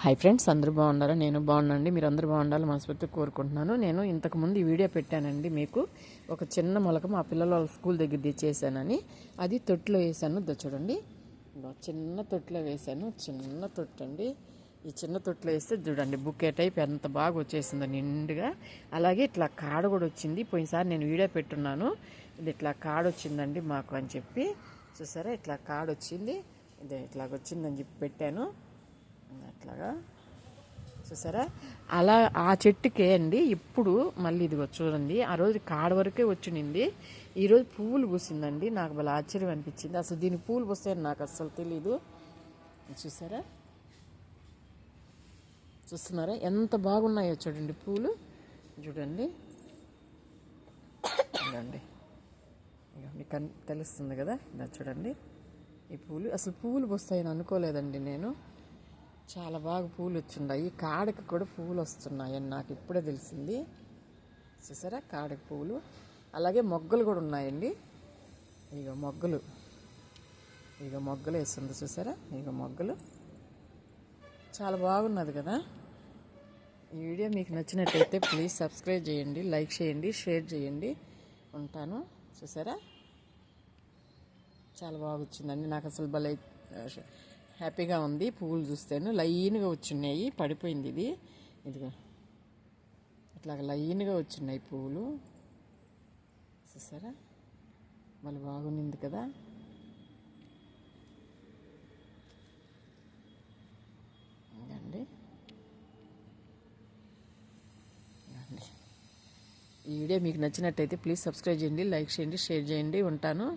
Hi friends, అందరూ బాగున్నారా? నేను బాగున్నానండి. మీరు అందరూ బాగుండాలి మనస్ఫూర్తిగా కోరుకుంటున్నాను. నేను ఇంతకుముందు ఈ వీడియో పెట్టానండి మీకు. ఒక చిన్న మొలక మా పిల్లల వాళ్ళ స్కూల్ దగ్గర తెచ్చేసానని, అది తొట్టులో వేసాను. చూడండి, చిన్న తొట్టులో వేసాను. చిన్న తొట్టు అండి. ఈ చిన్న తొట్టులో వేస్తే చూడండి బుకే టైప్ ఎంత బాగా వచ్చేసిందో నిండుగా. అలాగే ఇట్లా కాడ కూడా వచ్చింది. పోయినసారి నేను వీడియో పెట్టున్నాను, ఇది ఇట్లా కాడ వచ్చిందండి మాకు అని చెప్పి. చూసారా, ఇట్లా కాడ వచ్చింది. ఇది ఇట్లాగ వచ్చిందని చెప్పి పెట్టాను. అట్లాగా చూసారా, అలా ఆ చెట్టుకే అండి ఇప్పుడు మళ్ళీ ఇదిగో చూడండి. ఆ రోజు కాడ వరకే వచ్చింది, ఈరోజు పువ్వులు పూసిందండి. నాకు భలే ఆశ్చర్యం అనిపించింది. అసలు దీనికి పువ్వులు పూస్తాయని నాకు అస్సలు తెలీదు. చూసారా, చూస్తున్నారా ఎంత బాగున్నాయో చూడండి పూలు. చూడండి, చూడండి, మీకు తెలుస్తుంది కదా. చూడండి, ఈ పూలు అసలు పువ్వులు పూస్తాయని అనుకోలేదండి నేను. చాలా బాగా పూలు వచ్చిన్నాయి. కాడకి కూడా పువ్వులు వస్తున్నాయని నాకు ఇప్పుడే తెలిసింది. చూసారా, కాడకి పువ్వులు. అలాగే మొగ్గలు కూడా ఉన్నాయండి. ఇక మొగ్గలు, ఇక మొగ్గలు వేస్తుంది. చూసారా, ఇక మొగ్గలు చాలా బాగున్నది కదా. ఈ వీడియో మీకు నచ్చినట్టయితే ప్లీజ్ సబ్స్క్రైబ్ చేయండి, లైక్ చేయండి, షేర్ చేయండి. ఉంటాను. చూసారా, చాలా బాగా వచ్చిందండి. నాకు అసలు భలే హ్యాపీగా ఉంది. పువ్వులు చూస్తేను లైన్గా వచ్చినాయి. పడిపోయింది ఇది, ఇదిగో ఇట్లాగ లైన్గా వచ్చినాయి పువ్వులు. చూసారా, మళ్ళీ బాగుంది కదా. అండి, ఈ వీడియో మీకు నచ్చినట్టయితే ప్లీజ్ సబ్స్క్రైబ్ చేయండి, లైక్ చేయండి, షేర్ చేయండి. ఉంటాను.